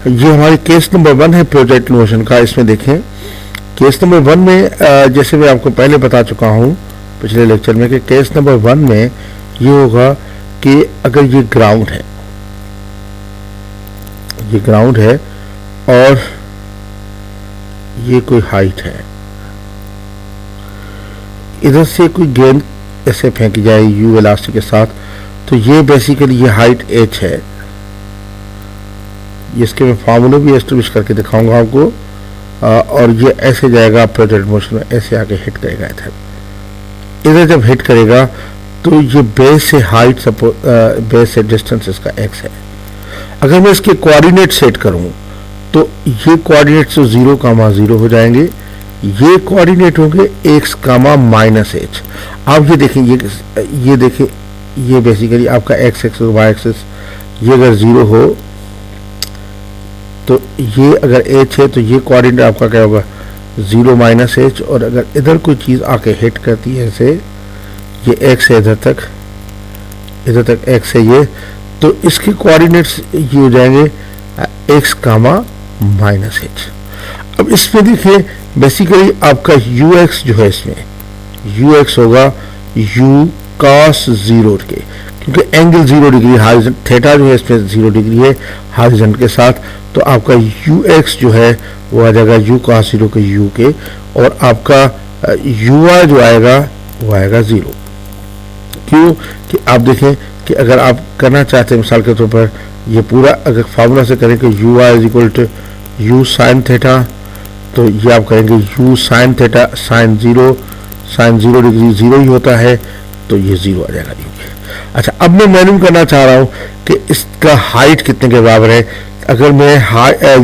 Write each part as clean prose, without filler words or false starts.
ये हमारी case number 1 है प्रोजेक्ट मोशन का। इसमें देखें केस नंबर 1 में जैसे मैं आपको पहले बता चुका हूँ पिछले लेक्चर में कि केस नंबर 1 में ये होगा कि अगर ये ग्राउंड है और ये कोई हाइट है, इधर से कोई गेंद ऐसे फेंकी जाए यू वेलोसिटी के साथ, तो ये बेसिकली ये हाइट h है। इसके मैं फार्मूला भी एस्टेब्लिश करके दिखाऊंगा आपको। और ये ऐसे जाएगा प्रोजेक्ट मोशन में, ऐसे आके हिट करेगा इधर जब हिट करेगा तो ये बेस से हाइट बेस से डिस्टेंस इसका x है। अगर मैं इसके कोऑर्डिनेट सेट करूं तो ये कोऑर्डिनेट से 0,0 हो जाएंगे, ये कोऑर्डिनेट होंगे x, -h। आप ये देखें, ये देखें, ये बेसिकली आपका x एक्सिस y एक्सिस, ये अगर 0 हो तो ये अगर h है तो ये कोऑर्डिनेट आपका क्या होगा 0 -h। और अगर इधर कोई चीज़ आके हिट करती है ऐसे, ये x है इधर तक x है ये, तो इसके कोऑर्डिनेट्स ये हो जाएंगे x, -h। अब इसमें देखिए बेसिकली आपका ux जो है, इसमें ux होगा u cos 0 के, क्योंकि एंगल 0 डिग्री हॉरिजॉन्टल, थीटा जो है इसमें 0 डिग्री है हॉरिजॉन्टल के साथ, तो आपका ux जो है वो आ जाएगा u cos 0 के u के, और आपका uy जो आएगा वो आएगा 0। क्यों कि आप देखें कि अगर आप करना चाहते हैं मिसाल के तौर पर ये पूरा अगर फार्मूला से करें कि uy = u sin थीटा, तो ये आप करेंगे u sin theta sin 0 degree 0 ही होता है, तो ये 0 आ जाएगा। अच्छा, अब मैं मालूम करना चाह रहा हूँ कि इसका हाइट कितने के बराबर है। अगर मैं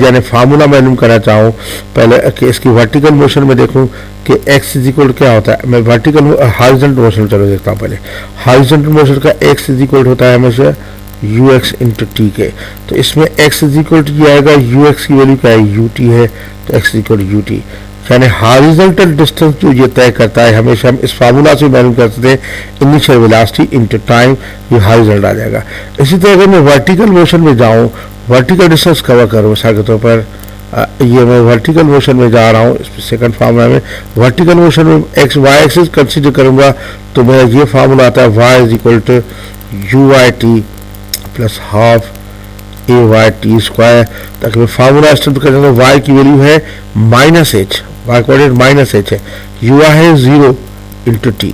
यानी फार्मूला मालूम करना चाहूँ पहले कि इसकी वर्टिकल मोशन में देखूँ कि x = क्या होता है। मैं वर्टिकल हॉरिजॉन्टल मोशन चलो देखता हूँ। पहले हॉरिजॉन्टल मोशन का x = होता है हमेशा ux × t के, तो इसमें x ये आएगा, ux की वैल्यू क्या है ut है, तो x = ut, यानी हॉरिजॉन्टल डिस्टेंस जो ये तय करता है, हमेशा हम इस फार्मूला से मालूम करते थे इनिशियल वेलोसिटी इनटू टाइम, ये हॉरिजॉन्टल आ जाएगा। इसी तरह अगर मैं वर्टिकल मोशन में जाऊँ, वर्टिकल डिस्टेंस कवर करूँ, मिसाल के तौर पर ये मैं वर्टिकल मोशन में जा रहा हूँ, सेकंड फार्मूला में वर्टिकल मोशन में एक्स वाई एक्सिस कंसीडर करूँगा, तो मेरा ये फार्मूला आता है y = uy_t + ½ ay_t²। ताकि मैं फार्मूला स्टेप कर दूँ, y की वैल्यू है -h, y कोऑर्डिनेट -h है, u है 0 × t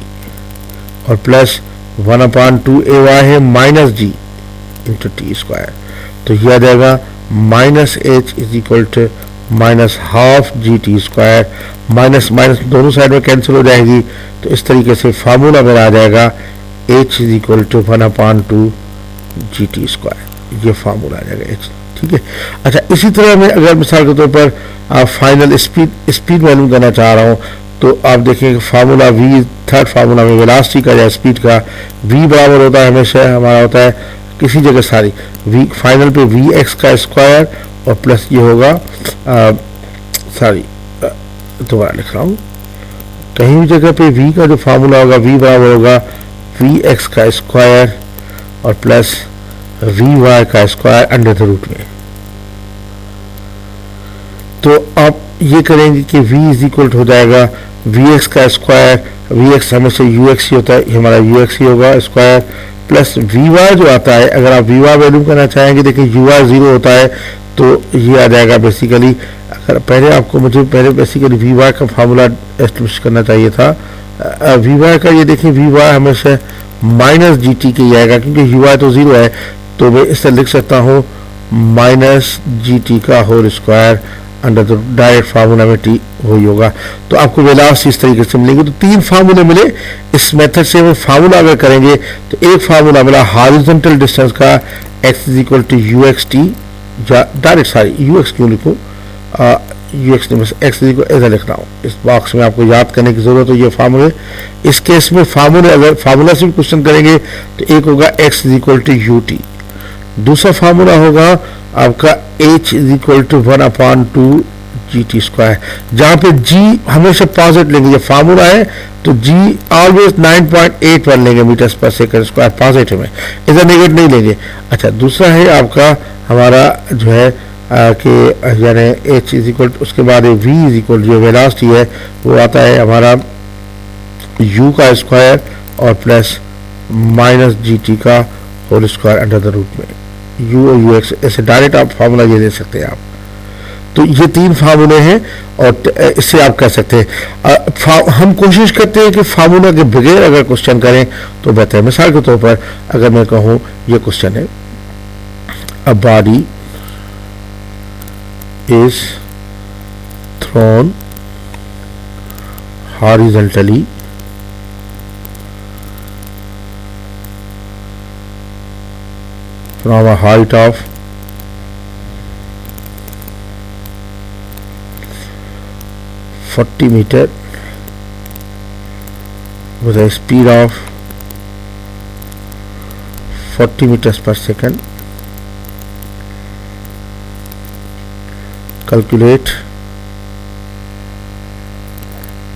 और प्लस 1/2 ay है -g × t²। तो ये आ जाएगा -h = -½ gt², माइनस माइनस दोनों साइड में कैंसिल हो जाएगी, तो इस तरीके से फार्मूला मेरा आ जाएगा h = 1/2 gt²। ये फार्मूला आ जाएगा h, ठीक है। अच्छा, इसी तरह मैं अगर मिसाल के तौर पर फाइनल स्पीड मालूम करना चाह रहा हूँ, तो आप देखेंगे फार्मूला v, थर्ड फार्मूला में वेलोसिटी का या स्पीड का v बराबर होता है हमेशा हमारा होता है किसी जगह सारी v फाइनल पे vx² और प्लस ये होगा दोबारा लिख रहा हूँ, कहीं भी जगह पे v का जो फार्मूला होगा v बराबर होगा vx² और प्लस vy² √, में। तो आप ये करेंगे कि v हो जाएगा vx², vx हमेशा ux ही होता है, हमारा ux ही होगा स्क्वायर, प्लस vy जो आता है, अगर आप vy वैल्यू करना चाहेंगे, देखिए uy 0 होता है, तो ये आ जाएगा बेसिकली, अगर मुझे पहले बेसिकली vy का फार्मूला एस्टेब्लिश करना चाहिए था। vy का ये देखिए vy हमेशा -gt के ही आएगा, क्योंकि uy तो 0 है, तो मैं इस तरह लिख सकता हूँ -gt का whole square under the direct formula में t वही होगा। तो आपको वेलोसिटी इस तरीके से मिलेंगे। तो 3 फार्मूले मिले इस मेथड से। वो फार्मूला अगर करेंगे तो एक फार्मूला मिला हॉरिजॉन्टल डिस्टेंस का x = uxt, या डायरेक्ट ux क्यों लिखूँ, ux में x ऐसा लिख रहा हूँ, इस बॉक्स में आपको याद करने की जरूरत है ये फार्मूले। इस केस में फार्मूले अगर फार्मूला से भी क्वेश्चन करेंगे तो एक होगा x = ut, दूसरा फार्मूला होगा आपका h = 1/2 gt², जहाँ पे g हमेशा पॉजिटिव लेंगे, ये फार्मूला है तो g ऑलवेज 9.81 लेंगे मीटर/सेकंड² पॉजिटिव में, इधर नेगेटिव नहीं लेंगे। अच्छा, दूसरा है आपका हमारा जो है कि यानी h इज इक्वल, उसके बाद v इज इक्वल जो वेलोसिटी है वो आता है हमारा u का स्क्वायर और प्लस माइनस जी टी का whole square under the root में u और ux, ऐसे डायरेक्ट आप फार्मूला ये दे सकते हैं आप। तो ये 3 फार्मूले हैं और इससे आप कर सकते हैं। हम कोशिश करते हैं कि फार्मूला के बगैर अगर क्वेश्चन करें तो बेहतर है। मिसाल के तौर पर अगर मैं कहूँ ये क्वेश्चन है, a body is throne horizontally from a height of 40 meter with a speed of 40 meters per second. Calculate,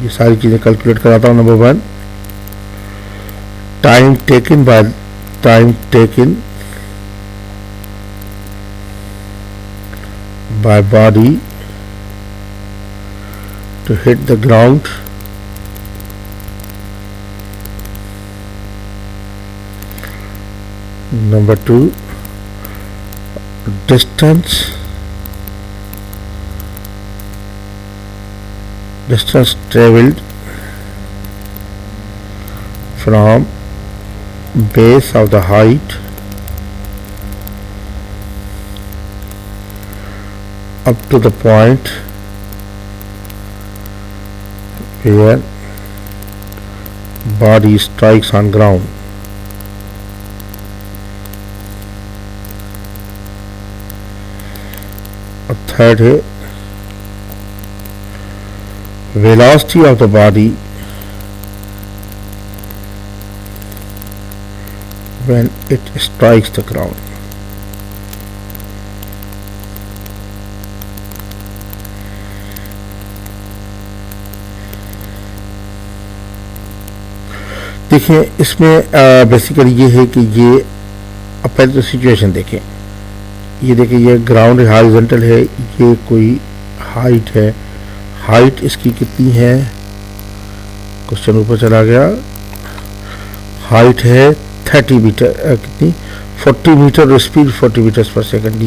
ये सारी चीजें कैलकुलेट कराता हूँ। Number 1, time taken by body to hit the ground, number 2, distance traveled from base of the height up to the point where body strikes on ground. और third है velocity of the body when it strikes the ground. देखिए इसमें basically ये है कि ये, अब पहले तो सिचुएशन देखें। ये देखिए ये ग्राउंड हॉरिजॉन्टल है, ये कोई हाइट है, हाइट इसकी कितनी है, क्वेश्चन ऊपर चला गया, हाइट है 30 मीटर, कितनी 40 मीटर और स्पीड 40 मीटर्स पर सेकंड।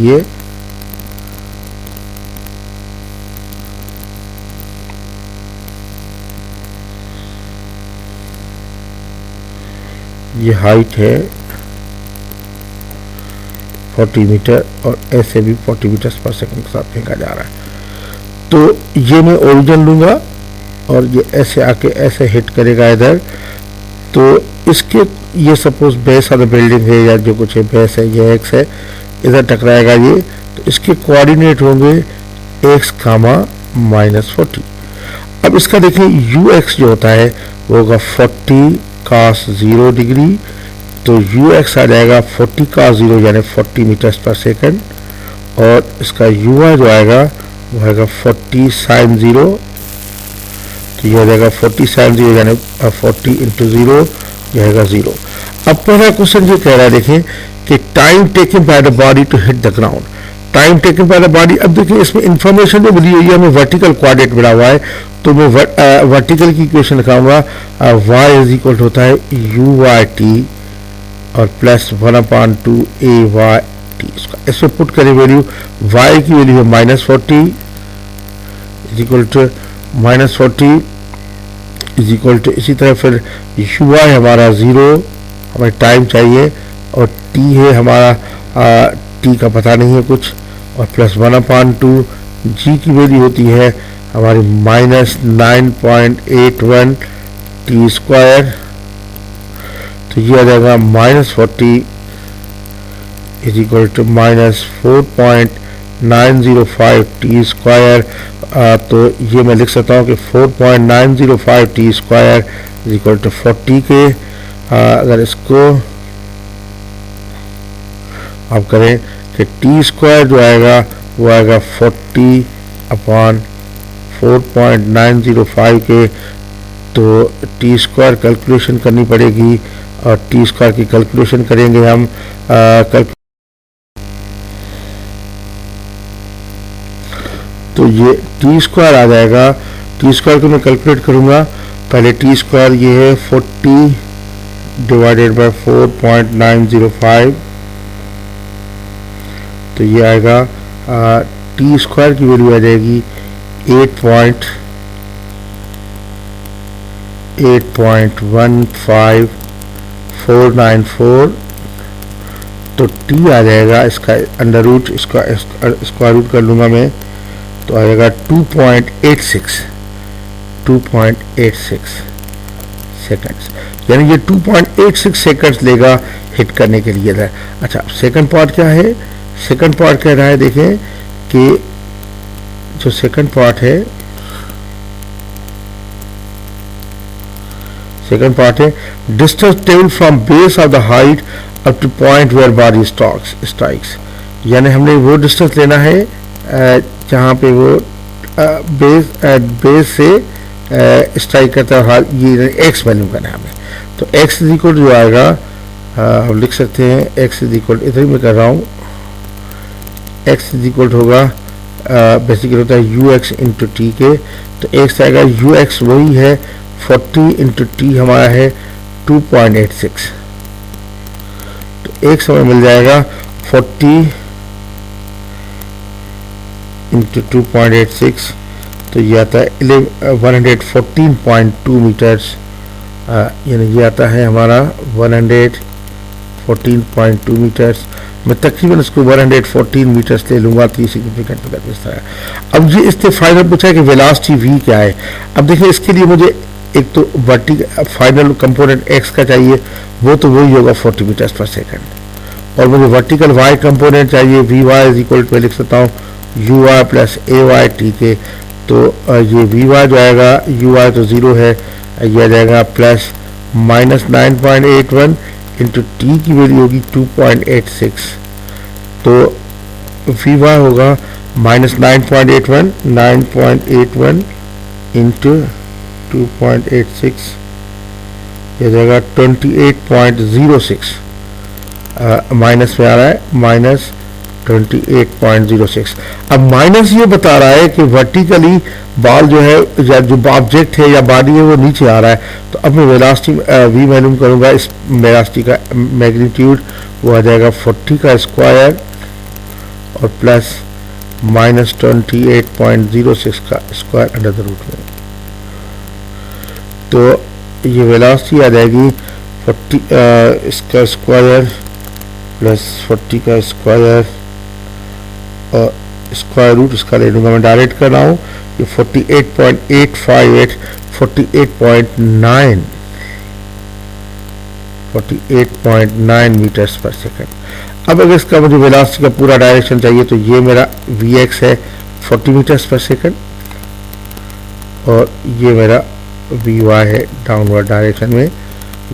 ये हाइट है 40 मीटर और ऐसे भी 40 मीटर्स पर सेकंड के साथ फेंका जा रहा है। तो ये मैं ओरिजिन लूँगा और ये ऐसे आके ऐसे हिट करेगा इधर। तो इसके ये suppose base of the building है या जो कुछ है, बेस है, ये एक्स है, इधर टकराएगा ये, तो इसके कोऑर्डिनेट होंगे एक्स कामा -40। अब इसका देखिए यू एक्स जो होता है वो होगा 40 cos 0 डिग्री, तो यू एक्स आ जाएगा 40 cos 0 यानी 40 मीटर्स पर सेकंड, और इसका यू आई जो आएगा वो आएगा 40 sin 0, तो ये आ जाएगा 40 sin 0 यानी 40 into 0 ये आएगा 0। अब पहला क्वेश्चन ये कह रहा है देखें कि time taken by the body to hit the ground, time taken by the body. अब देखिए इसमें इंफॉर्मेशन जो मिली हुई है हमें वर्टिकल कोऑर्डिनेट मिला हुआ है, तो मैं वर्टिकल की इक्वेशन लिखाऊंगा, y इज इक्वल होता है यू वाई टी और प्लस 1/2 ए वाई टी। इसमें पुट करें वैल्यू, y की वैल्यू है -40 is equal to -40 is equal to, इसी तरह फिर यू वाई हमारा 0, हमें टाइम चाहिए, और t है हमारा t का पता नहीं है कुछ, और प्लस 1/2 g की वैल्यू होती है हमारी -9.81 टी स्क्वायर, तो ये आ जाएगा -40 is equal to -4.905 T square. तो ये मैं लिख सकता हूँ कि 4.905 T square is equal to 40 के, अगर इसको आप करें कि टी स्क्वायर जो आएगा वो आएगा 40/4.905 के, तो टी स्क्वायर कैलकुलेशन करनी पड़ेगी, और टी स्क्वायर की कैलकुलेशन करेंगे हम तो ये टी स्क्वायर आ जाएगा। टी स्क्वायर को मैं कैलकुलेट करूँगा, पहले टी स्क्वायर ये है 40 डिवाइडेड बाय 4.905, तो ये आएगा टी स्क्वायर की वैल्यू आ जाएगी 8.15494। तो टी आ जाएगा, इसका अंडर रूट, इसका स्क्वायर रूट कर लूँगा मैं, तो आ जाएगा 2.86 सेकंड्स, यानी ये 2.86 सेकंड्स लेगा हिट करने के लिए। अच्छा, सेकंड पार्ट क्या है? सेकंड पार्ट कह रहा है, देखें कि जो सेकंड पार्ट है, सेकंड पार्ट है distance travel from base of the height up to point where body strikes, यानी हमने वो डिस्टेंस लेना है जहाँ पे वो बेस से स्ट्राइक करता है, ये एक्स वैल्यू करना है हमें। तो एक्स इज इक्वल जो आएगा, हम लिख सकते हैं एक्स इज इक्वल, इधर मैं कर रहा हूँ, एक्स इज इक्वल होगा बेसिकली होता है यू एक्स इंटू टी के। तो एक्स आएगा, यू एक्स वही है 40 इंटू टी हमारा है 2.86, तो एक्स हमें मिल जाएगा 40 इंटू 2.86, तो ये आता है 114.2 मीटर्स, यानी ये आता है हमारा 114.2 मीटर्स। मैं तकरीबन इसको 114 मीटर्स ले लूँगा, 3 सिग्निफिकेंट फिगर इस तरह। अब ये इससे फाइनल पूछा है कि वेलोसिटी v क्या है। अब देखिए, इसके लिए मुझे एक तो वर्टिकल फाइनल कंपोनेंट x का चाहिए, वो तो वही होगा 40 मीटर्स पर सेकंड, और मुझे वर्टिकल y कंपोनेंट चाहिए, vy इज इक्वल टू, लिख सकता हूँ uy प्लस ay t के। तो ये vy जो आएगा, uy तो 0 है, ये आ जाएगा प्लस -9.81 इंटू टी की वैल्यू होगी 2.86, तो vy होगा -9.81 इंटू 2.86, ये जाएगा 28.06, माइनस में आ रहा है -28.06। अब माइनस ये बता रहा है कि वर्टिकली बॉल जो है, या जो ऑब्जेक्ट है या बॉडी है, वो नीचे आ रहा है। तो अब मैं वेलोसिटी v मालूम करूँगा, इस वेलोसिटी का मैग्नीट्यूड वो आ जाएगा 40 का स्क्वायर और प्लस -28.06 का स्क्वायर अंडर द रूट में। तो ये वेलोसिटी आ जाएगी 40 इसका स्क्वायर प्लस 40 का स्क्वायर और स्क्वायर रूट इसका ले लूँगा, मैं डायरेक्ट कर रहा हूँ, ये 48.858 48.9 मीटर्स पर सेकंड। अब अगर इसका मुझे वेलोसिटी का पूरा डायरेक्शन चाहिए, तो ये मेरा vx है 40 मीटर्स पर सेकंड, और ये मेरा vy है डाउनवर्ड डायरेक्शन में,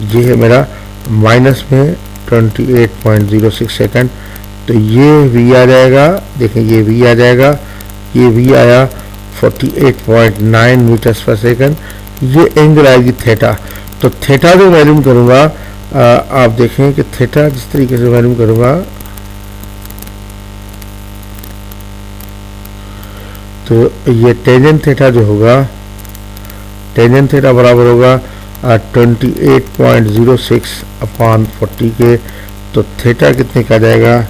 ये है मेरा माइनस में 28.06 सेकंड। तो ये v आ जाएगा, देखें ये v आ जाएगा, ये v आया 48.9 मीटर्स पर सेकंड। ये एंगल आएगी थीटा, तो थीटा जो वैल्यूम करूँगा, आप देखें कि थीटा जिस तरीके से वैल्यूम करूँगा, तो ये टेंजेंट थीटा जो होगा, टेंजेंट थीटा बराबर होगा 28.06 अपॉन 40 के। तो थीटा कितने का जाएगा,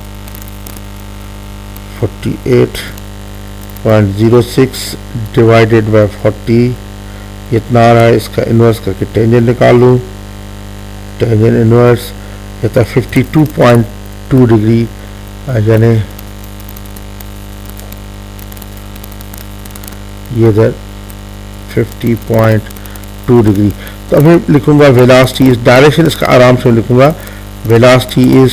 48.06 डिवाइडेड बाय 40, इतना आ रहा है। इसका इन्वर्स करके टेंजेंट निकाल लूँ, टेंजेंट इन्वर्स ये था 52.2 डिग्री, यानी ये इधर 50.2 डिग्री। तो अब मैं लिखूँगा वेलोसिटी इस डायरेक्शन, इसका आराम से लिखूँगा, velocity is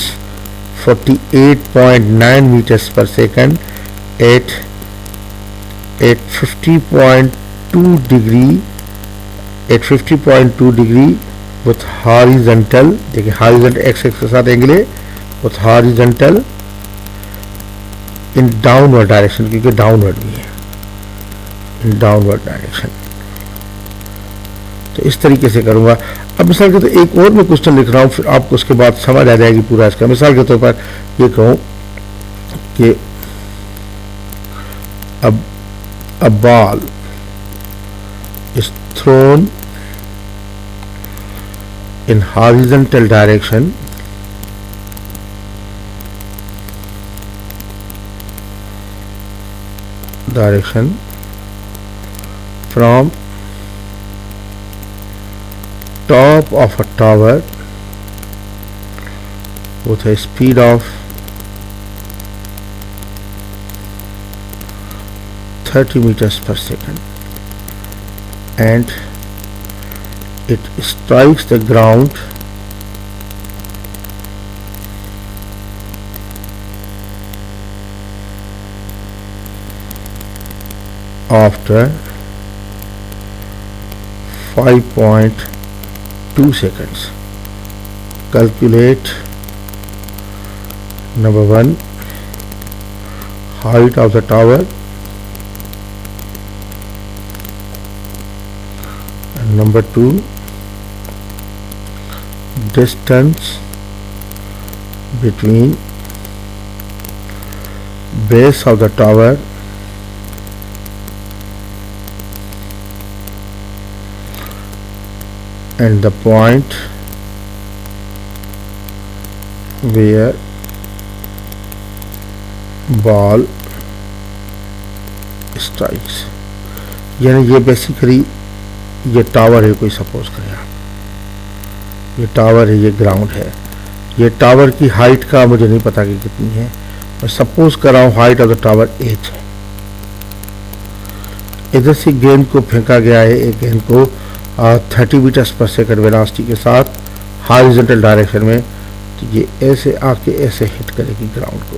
48.9 metres per second at 50.2 degree, at 50.2 degree with horizontal, देखिए हॉरिजॉन्टल एक्स एक्स के साथ एंगल है, with horizontal in downward direction, क्योंकि डाउनवर्ड भी है, इन डाउनवर्ड डायरेक्शन। तो इस तरीके से करूँगा। अब मिसाल के तौर एक और मैं क्वेश्चन लिख रहा हूँ, फिर आपको उसके बाद समझ आ जाएगी पूरा इसका। मिसाल के तौर पर ये कहूँ कि अब a ball is thrown in horizontal direction from top of a tower with a speed of 30 meters per second, and it strikes the ground after 5.2 seconds. Calculate number 1, height of the tower, and number 2, distance between base of the tower and the point where ball strikes. यानी ये basically ये tower है, कोई suppose करें आप, ये tower है, ये ग्राउंड है, ये टावर की हाइट का मुझे नहीं पता कि कितनी है, मैं सपोज कर रहा हूँ height of the tower h है। इधर से गेंद को फेंका गया है, एक गेंद को 30 मीटर्स पर सेकंड वेलोसिटी के साथ हॉरिजॉन्टल डायरेक्शन में, तो ये ऐसे आके ऐसे हिट करेगी ग्राउंड को,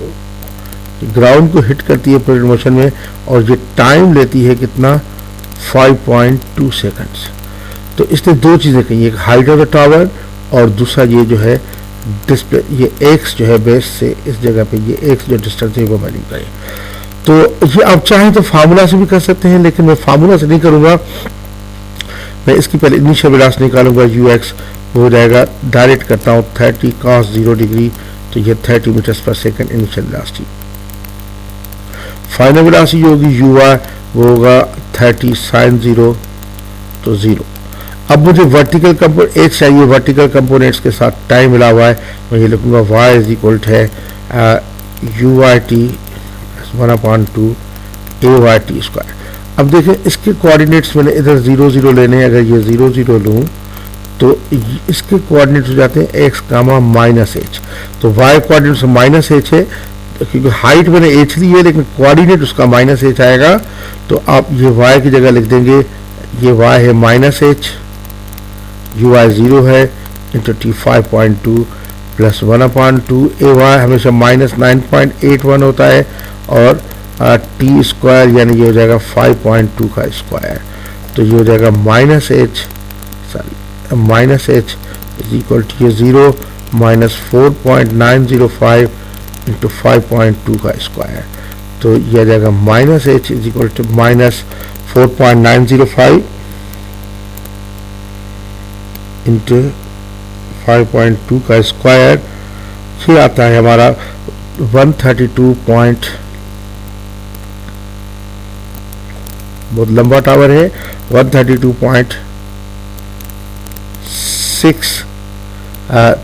ग्राउंड को हिट करती है प्लेट मोशन में, और ये टाइम लेती है कितना, 5.2 सेकंड्स। तो इसने दो चीज़ें कही, एक हाइट ऑफ द टावर और दूसरा ये जो है डिस्प्ले, ये एक्स जो है बेस से इस जगह पे ये एक्स जो डिस्टेंस है वो वैल्यू करें। तो ये आप चाहें तो फार्मूला से भी कर सकते हैं, लेकिन मैं फार्मूला से नहीं करूँगा, मैं इसकी पहले इनिशियल वेलोसिटी निकालूंगा, यू एक्स हो जाएगा, डायरेक्ट करता हूँ 30 cos 0 डिग्री, तो ये 30 metres per second initial velocity. Final velocity जो होगी यू आर वो होगा 30 sin 0, तो 0। अब मुझे वर्टिकल कंपोनेंट एच चाहिए, वर्टिकल कंपोनेंट्स के साथ टाइम मिला हुआ है, मैं ये लिखूंगा y इज इक्वल है U I T 1/2 A Y T square. अब देखें इसके कोऑर्डिनेट्स मैंने इधर 0 0 लेने हैं, अगर ये 0 0 लूँ तो इसके कोऑर्डिनेट्स हो जाते हैं x, -h, तो y कोऑर्डिनेट्स -h है, क्योंकि हाइट मैंने h ली है लेकिन कोऑर्डिनेट उसका -h आएगा, तो आप ये y की जगह लिख देंगे, ये y है -h, यू आई 0 है, into T 5.2 plus 1/2 A Y हमेशा -9.81 होता है, और टी स्क्वायर यानी ये हो जाएगा 5.2 का स्क्वायर, तो ये हो जाएगा -h इज इक्वल टू ये 0 -4.905 इंटू 5.2 का स्क्वायर, तो यह आ जाएगा -h is equal to -4.905 into 5.2 का स्क्वायर, ये आता है हमारा 132 बहुत लंबा टावर है, 132.6,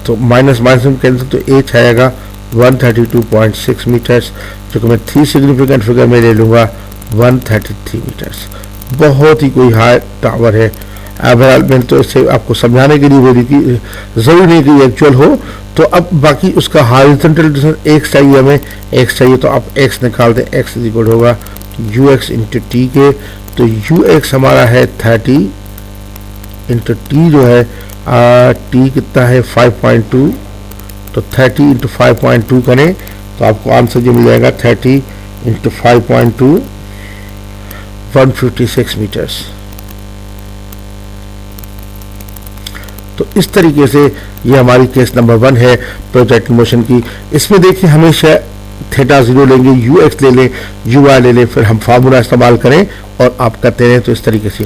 तो माइनस में कैंसिल, तो एच आएगा 132.6 मीटर्स, जो कि मैं 3 सिग्निफिकेंट फिगर में ले लूँगा 133 मीटर्स। बहुत ही कोई हाई टावर है। बहरहाल मैंने तो इससे आपको समझाने के लिए बोली कि ज़रूरी नहीं कि एक्चुअल हो, तो अब बाकी उसका हॉरिजॉन्टल डिस्टेंस एक्स चाहिए, हमें एक्स चाहिए, तो आप एक्स निकाल दें, एक्स इज इक्वल होगा यू एक्स इंटू टी के, तो यू एक्स हमारा है 30 इंटू टी जो है टी कितना है 5.2, तो 30 इंटू 5.2 करें तो आपको आंसर जो मिल जाएगा 30 इंटू 5.2 156 मीटर्स। तो इस तरीके से ये हमारी केस नंबर 1 है प्रोजेक्टिव मोशन की। इसमें देखिए हमेशा थीटा 0 लेंगे, यू एक्स ले लें, यू वाई ले लें, फिर हम फार्मूला इस्तेमाल करें और आप करते रहें, तो इस तरीके से